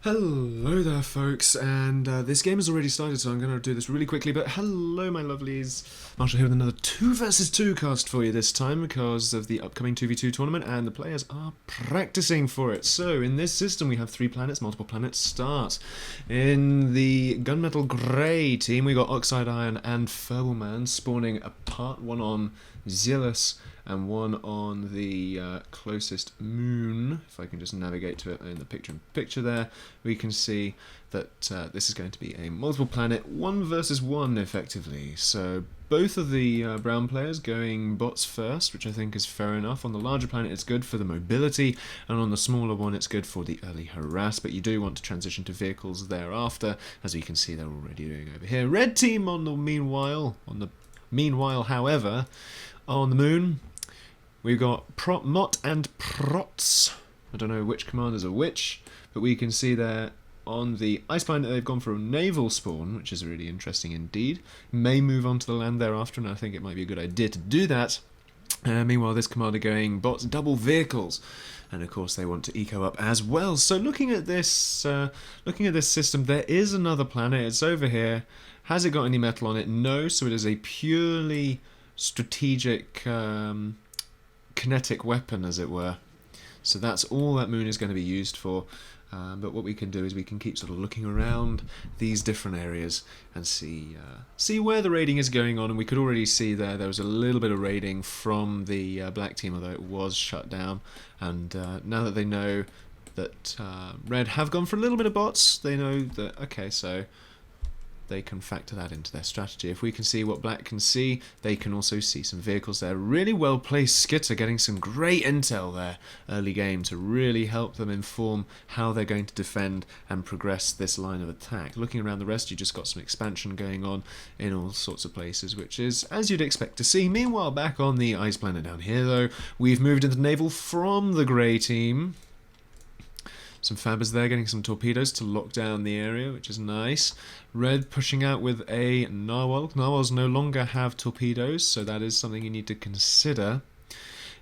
Hello there folks, and this game has already started, so I'm going to do this really quickly, but hello my lovelies. Marshall here with another 2 versus 2 cast for you this time because of the upcoming 2v2 tournament, and the players are practicing for it. So in this system we have 3 planets, multiple planets start. In the Gunmetal Grey team we got OxideIon and Furballman spawning apart, one on Zealous and one on the closest moon. If I can just navigate to it in the picture there, we can see that this is going to be a multiple planet 1 versus 1 effectively. So both of the brown players going bots first, which I think is fair enough. On the larger planet it's good for the mobility, and on the smaller one it's good for the early harass, but you do want to transition to vehicles thereafter, as you can see they're already doing over here. Red team on the meanwhile, however, on the moon, we've got Mott and Protz. I don't know which commanders are which, but we can see there on the ice planet they've gone for a naval spawn, which is really interesting indeed. May move on to the land thereafter, and I think it might be a good idea to do that. Meanwhile, this commander going bots double vehicles, and of course they want to eco up as well. So looking at this system, there is another planet. It's over here. Has it got any metal on it? No. So it is a purely strategic kinetic weapon, as it were. So that's all that moon is going to be used for. But what we can do is we can keep sort of looking around these different areas and see where the raiding is going on. And we could already see there was a little bit of raiding from the black team, although it was shut down. And now that they know that red have gone for a little bit of bots, they know that, okay, so they can factor that into their strategy. If we can see what black can see, they can also see some vehicles there. Really well placed Skitter, getting some great intel there early game to really help them inform how they're going to defend and progress this line of attack. Looking around the rest, you just got some expansion going on in all sorts of places, which is as you'd expect to see. Meanwhile, back on the ice planet down here though, we've moved into naval from the grey team. Some fabbers there, getting some torpedoes to lock down the area, which is nice. Red pushing out with a narwhal. Narwhals no longer have torpedoes, so that is something you need to consider.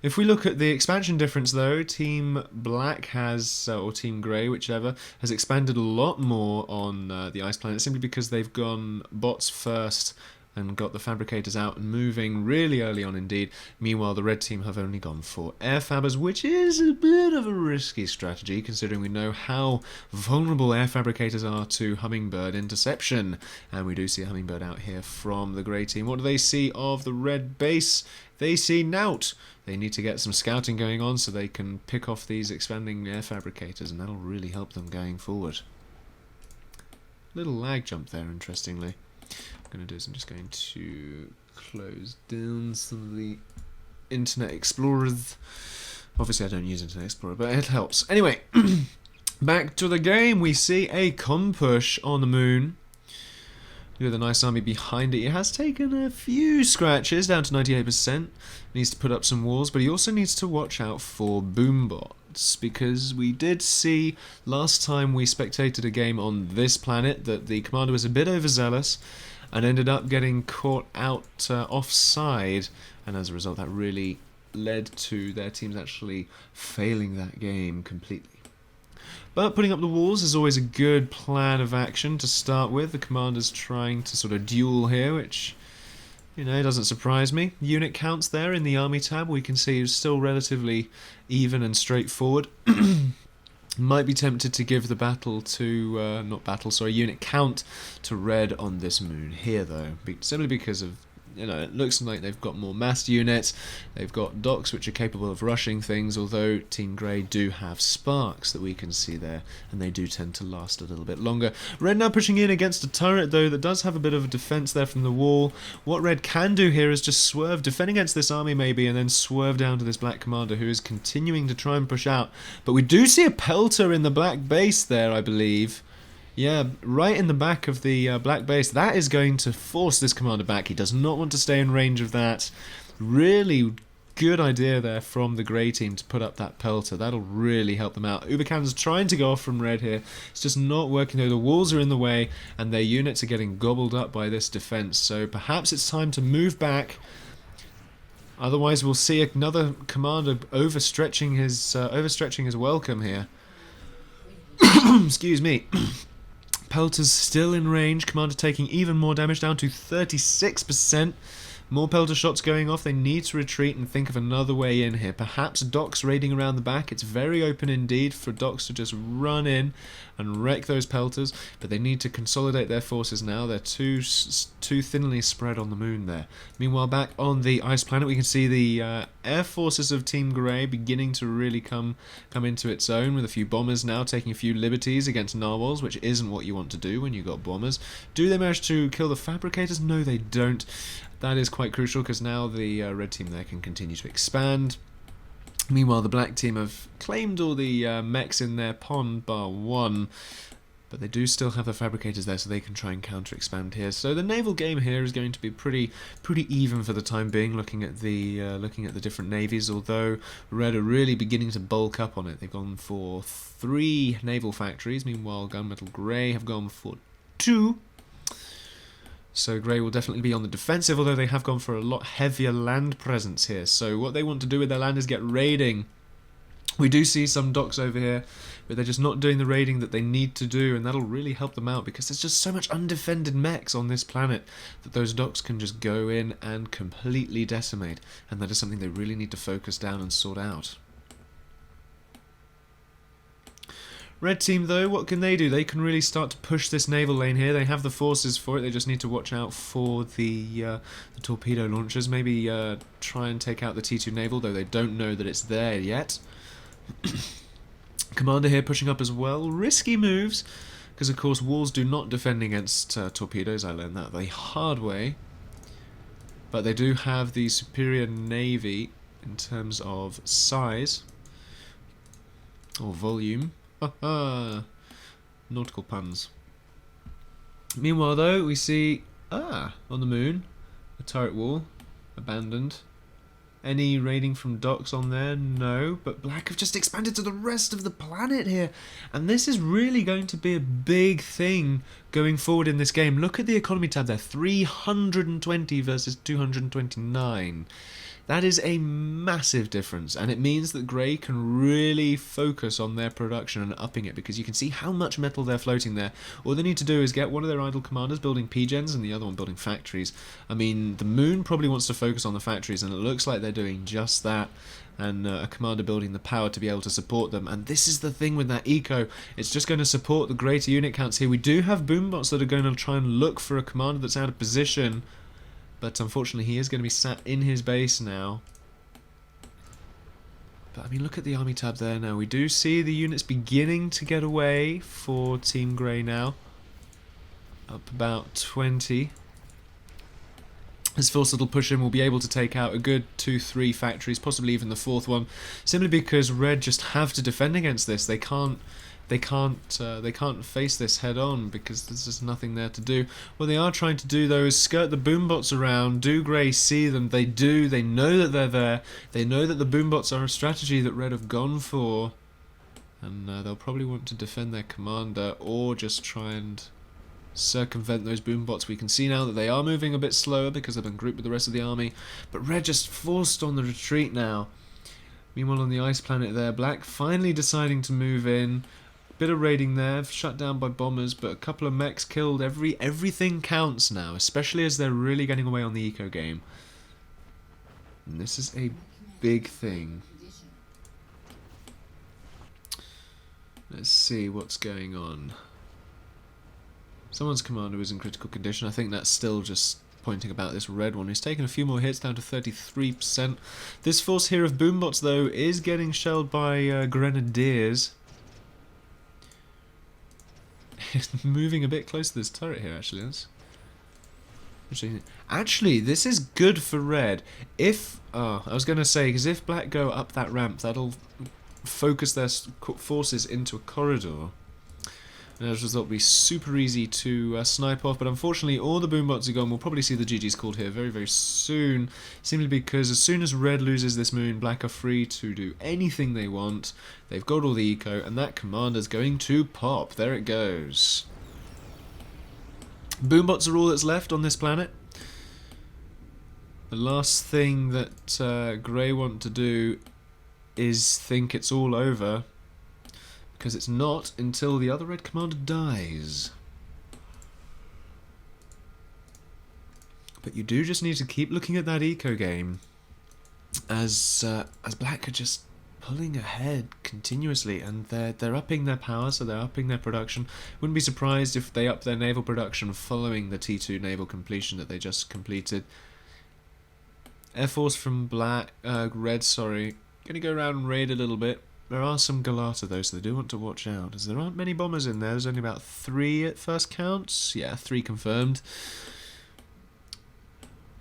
If we look at the expansion difference though, Team Black has, or Team Grey, whichever, has expanded a lot more on the ice planet, simply because they've gone bots first and got the fabricators out and moving really early on indeed. Meanwhile, the red team have only gone for air fabbers, which is a bit of a risky strategy, considering we know how vulnerable air fabricators are to hummingbird interception. And we do see a hummingbird out here from the grey team. What do they see of the red base? They see Nout. They need to get some scouting going on so they can pick off these expanding air fabricators, and that'll really help them going forward. Little lag jump there, interestingly. What I'm going to do is I'm just going to close down some of the Internet Explorers. Obviously I don't use Internet Explorer, but it helps. Anyway, back to the game. We see a push on the moon with a nice army behind it. It has taken a few scratches, down to 98%. Needs to put up some walls, but he also needs to watch out for boombots, because we did see last time we spectated a game on this planet that the commander was a bit overzealous and ended up getting caught out offside, and as a result that really led to their teams actually failing that game completely. But putting up the walls is always a good plan of action to start with. The commander's trying to sort of duel here, which, you know, doesn't surprise me. Unit counts there in the army tab, we can see it's still relatively even and straightforward. Might be tempted to give the battle to, unit count to red on this moon here though, simply because of, you know, it looks like they've got more massed units, they've got docks which are capable of rushing things, although Team Grey do have sparks that we can see there, and they do tend to last a little bit longer. Red now pushing in against a turret though that does have a bit of a defense there from the wall. What Red can do here is just swerve, defend against this army maybe, and then swerve down to this black commander who is continuing to try and push out. But we do see a pelter in the black base there, I believe. Yeah, right in the back of the black base. That is going to force this commander back. He does not want to stay in range of that. Really good idea there from the grey team to put up that pelter. That'll really help them out. Ubercan's trying to go off from red here. It's just not working though. The walls are in the way and their units are getting gobbled up by this defense. So perhaps it's time to move back. Otherwise we'll see another commander overstretching his welcome here. Excuse me. Pelters still in range. Commander taking even more damage, down to 36%. More Pelter shots going off. They need to retreat and think of another way in here. Perhaps Docks raiding around the back. It's very open indeed for Docks to just run in and wreck those Pelters. But they need to consolidate their forces now. They're too thinly spread on the moon there. Meanwhile, back on the ice planet, we can see the air forces of Team Grey beginning to really come into its own, with a few bombers now taking a few liberties against narwhals, which isn't what you want to do when you've got bombers. Do they manage to kill the fabricators? No, they don't. That is quite crucial, because now the red team there can continue to expand. Meanwhile, the black team have claimed all the mechs in their pond, bar one, but they do still have the fabricators there, so they can try and counter-expand here. So the naval game here is going to be pretty even for the time being, looking at the different navies, although red are really beginning to bulk up on it. They've gone for 3 naval factories, meanwhile Gunmetal Grey have gone for 2. So Grey will definitely be on the defensive, although they have gone for a lot heavier land presence here. So what they want to do with their land is get raiding. We do see some docks over here, but they're just not doing the raiding that they need to do, and that'll really help them out, because there's just so much undefended mechs on this planet that those docks can just go in and completely decimate, and that is something they really need to focus down and sort out. Red team, though, what can they do? They can really start to push this naval lane here. They have the forces for it. They just need to watch out for the torpedo launchers. Maybe try and take out the T2 naval, though they don't know that it's there yet. Commander here pushing up as well. Risky moves, because of course walls do not defend against torpedoes. I learned that the hard way. But they do have the superior navy in terms of size or volume. Nautical puns. Meanwhile, though, we see on the moon a turret wall abandoned. Any raiding from docks on there? No, but black have just expanded to the rest of the planet here, and this is really going to be a big thing going forward in this game. Look at the economy tab there, 320 versus 229. That is a massive difference, and it means that Grey can really focus on their production and upping it, because you can see how much metal they're floating there. All they need to do is get one of their idle commanders building P-gens and the other one building factories. I mean, the moon probably wants to focus on the factories, and it looks like they're doing just that, and a commander building the power to be able to support them. And this is the thing with that eco, it's just going to support the greater unit counts here. We do have boombots that are going to try and look for a commander that's out of position, but unfortunately he is going to be sat in his base now. But I mean, look at the army tab there now. We do see the units beginning to get away for Team Grey now. Up about 20. This force that'll push in will be able to take out a good 2-3 factories, possibly even the 4th one, simply because Red just have to defend against this. They can't face this head on, because there's just nothing there to do. What they are trying to do, though, is skirt the boombots around. Do Grey see them? They do. They know that they're there. They know that the boombots are a strategy that Red have gone for, and they'll probably want to defend their commander or just try and circumvent those boombots. We can see now that they are moving a bit slower because they've been grouped with the rest of the army, but Red just forced on the retreat now. Meanwhile, on the ice planet there, Black finally deciding to move in. Bit of raiding there, shut down by bombers, but a couple of mechs killed. Everything counts now, especially as they're really getting away on the eco game. And this is a big thing. Let's see what's going on. Someone's commander was in critical condition. I think that's still just pointing about this red one, who's taken a few more hits, down to 33%. This force here of boombots, though, is getting shelled by grenadiers. Moving a bit close to this turret here, actually. Actually, this is good for red. If I was going to say, because if black go up that ramp, that'll focus their forces into a corridor, and as a result, it'll be super easy to snipe off. But unfortunately, all the boombots are gone. We'll probably see the GGs called here very, very soon, simply because as soon as red loses this moon, black are free to do anything they want. They've got all the eco, and that commander's going to pop. There it goes. Boombots are all that's left on this planet. The last thing that Grey want to do is think it's all over, Because it's not until the other red commander dies. But you do just need to keep looking at that eco game, as black are just pulling ahead continuously, and they're upping their power, so they're upping their production. Wouldn't be surprised if they up their naval production following the T2 naval completion that they just completed. Air Force from red, sorry, gonna go around and raid a little bit. There are some Galata though, so they do want to watch out, as there aren't many bombers in there. There's only about 3 at first counts. Yeah, 3 confirmed.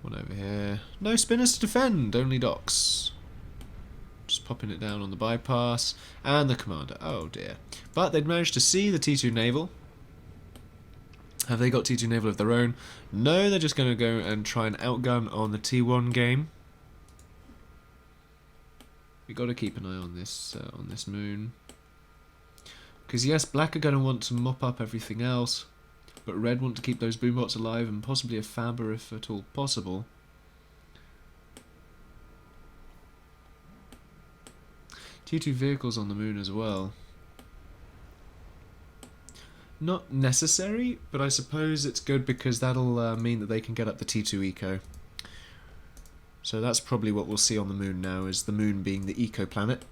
One over here. No spinners to defend, only docks. Just popping it down on the bypass. And the commander. Oh dear. But they'd managed to see the T2 naval. Have they got T2 naval of their own? No, they're just going to go and try and outgun on the T1 game. We've got to keep an eye on this moon. Because yes, black are going to want to mop up everything else. But red want to keep those boombots alive, and possibly a Faber if at all possible. T2 vehicles on the moon as well. Not necessary, but I suppose it's good because that'll mean that they can get up the T2 eco. So that's probably what we'll see on the moon now, is the moon being the eco planet.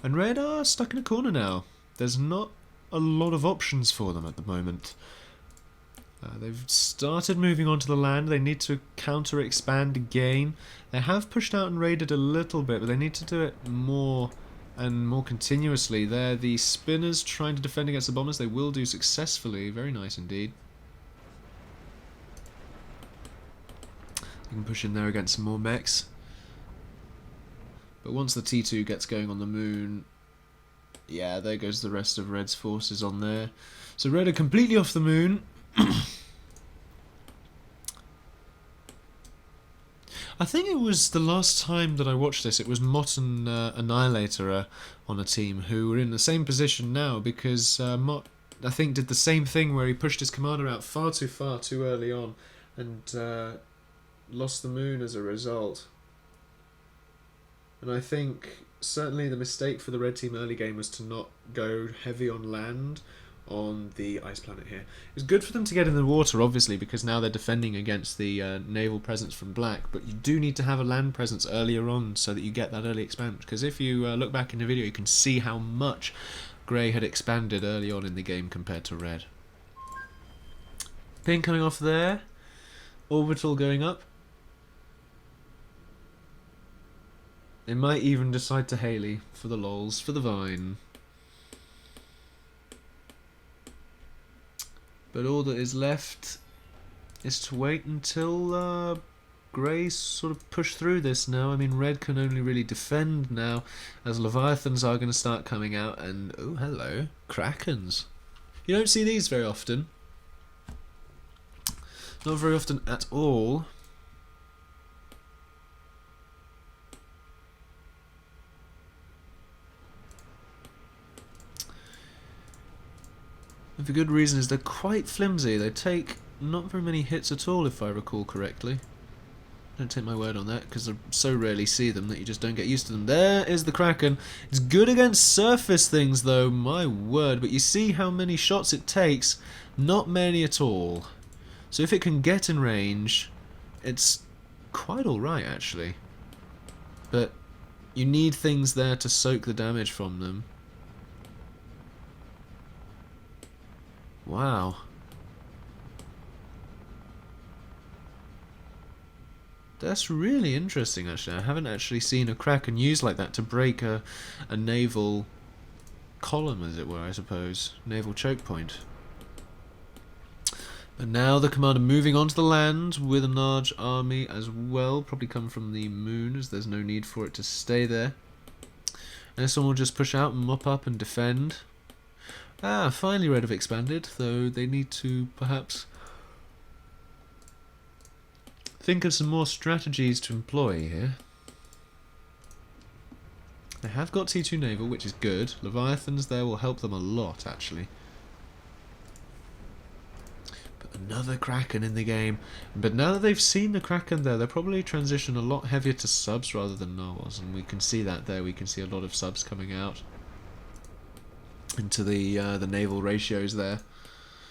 And red are stuck in a corner now. There's not a lot of options for them at the moment. They've started moving onto the land. They need to counter-expand again. They have pushed out and raided a little bit, but they need to do it more and more continuously. They're the spinners trying to defend against the bombers. They will do successfully. Very nice indeed. You can push in there against some more mechs. But once the T2 gets going on the moon, yeah, there goes the rest of red's forces on there. So red are completely off the moon. I think it was the last time that I watched this, it was Mott and Annihilator on a team who were in the same position now, because Mott, I think, did the same thing where he pushed his commander out far too early on and lost the moon as a result. And I think certainly the mistake for the red team early game was to not go heavy on land on the ice planet here. It's good for them to get in the water, obviously, because now they're defending against the naval presence from black, but you do need to have a land presence earlier on so that you get that early expand, because if you look back in the video, you can see how much grey had expanded early on in the game compared to red. Ping coming off there, orbital going up. They might even decide to Haley for the lols, for the vine. But all that is left is to wait until grey sort of push through this now. I mean, red can only really defend now, as Leviathans are going to start coming out, and oh, hello, Krakens. You don't see these very often. Not very often at all. And for good reason, is they're quite flimsy. They take not very many hits at all, if I recall correctly. Don't take my word on that, because I so rarely see them that you just don't get used to them. There is the Kraken. It's good against surface things, though, my word. But you see how many shots it takes? Not many at all. So if it can get in range, it's quite alright, actually. But you need things there to soak the damage from them. Wow. That's really interesting, actually. I haven't actually seen a Kraken used like that to break a naval column, as it were, I suppose. Naval choke point. But now the commander moving onto the land with a large army as well. Probably come from the moon, as there's no need for it to stay there. And this one will just push out and mop up and defend. Ah, finally red have expanded, though they need to perhaps think of some more strategies to employ here. They have got T2 naval, which is good. Leviathans there will help them a lot, actually. But another Kraken in the game. But now that they've seen the Kraken there, they'll probably transition a lot heavier to subs rather than narwhals, and we can see that there. We can see a lot of subs coming out into the naval ratios there.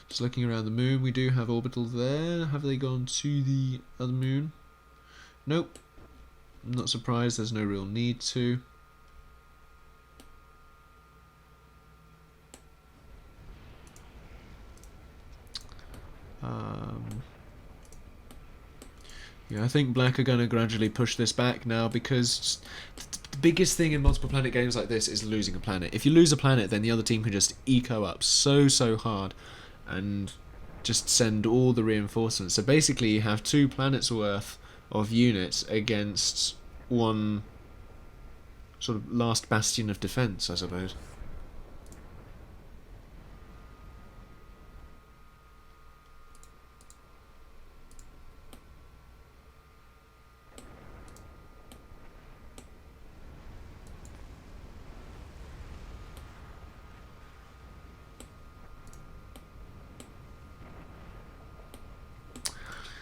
Just looking around the moon, we do have orbital there. Have they gone to the other moon? Nope. I'm not surprised, there's no real need to. Yeah, I think Black are going to gradually push this back now, because the biggest thing in multiple planet games like this is losing a planet. If you lose a planet, then the other team can just eco up so hard and just send all the reinforcements. So basically you have 2 planets worth of units against one sort of last bastion of defence, I suppose.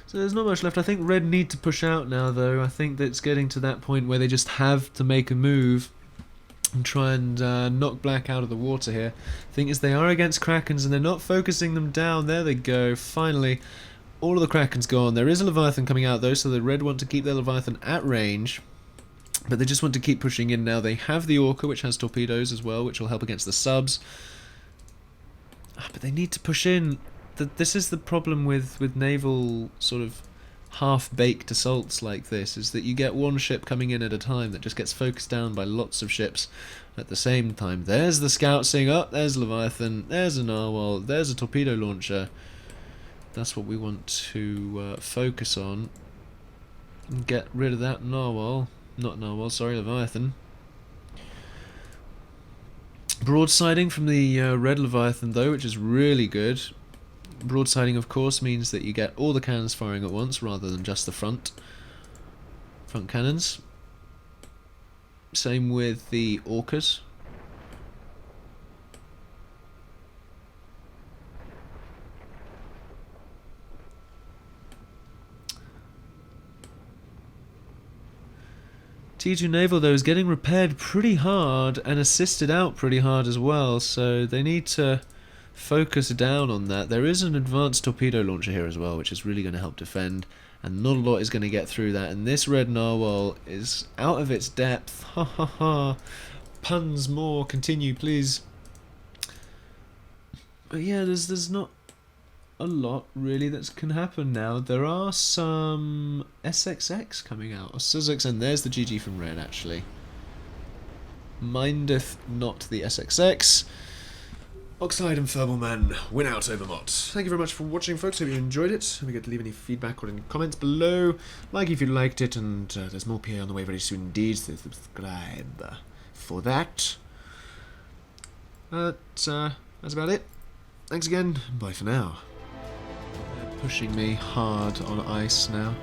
So there's not much left. I think Red need to push out now, though. I think that it's getting to that point where they just have to make a move and try and knock Black out of the water here. The thing is, they are against Krakens and they're not focusing them down. There they go. Finally, all of the Krakens gone. There is a Leviathan coming out, though, so the Red want to keep their Leviathan at range. But they just want to keep pushing in now. They have the Orca, which has torpedoes as well, which will help against the subs. But they need to push in. This is the problem with naval sort of half-baked assaults like this, is that you get one ship coming in at a time that just gets focused down by lots of ships at the same time. There's the scout saying, oh, there's Leviathan, there's a narwhal, there's a torpedo launcher. That's what we want to focus on and get rid of that narwhal. Not narwhal, sorry, Leviathan. Broadsiding from the red Leviathan, though, which is really good. Broadsiding, of course, means that you get all the cannons firing at once rather than just the front cannons. Same with the Orcas. T2 Naval, though, is getting repaired pretty hard and assisted out pretty hard as well, so they need to focus down on that. There is an advanced torpedo launcher here as well, which is really going to help defend, and not a lot is going to get through that. And this red narwhal is out of its depth. Ha ha ha. Puns more. Continue, please. But yeah, there's not a lot really that can happen now. There are some SXX coming out, or Suzuks, and there's the GG from red actually. Mindeth not the SXX. Oxide and Furballman win out over Mott. Thank you very much for watching, folks. Hope you enjoyed it. Don't forget to leave any feedback or any comments below. Like if you liked it, and there's more PA on the way very soon indeed, so subscribe for that. But that's about it. Thanks again. Bye for now. They're pushing me hard on ice now.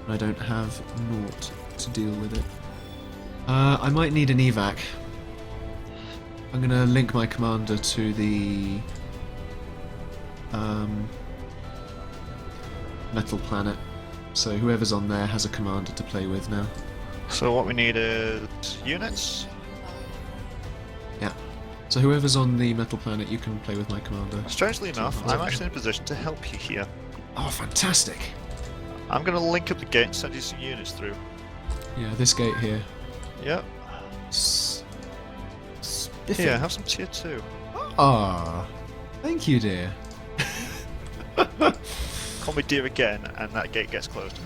I don't have naught to deal with it. I might need an evac. I'm going to link my commander to the metal planet, so whoever's on there has a commander to play with now. So what we need is units? Yeah. So whoever's on the metal planet, you can play with my commander. Strangely enough, I'm actually in a position to help you here. Oh, fantastic! I'm going to link up the gate and send you some units through. Yeah, this gate here. Yep. Here, have some tier 2. Ah, thank you, dear. Call me dear again, and that gate gets closed.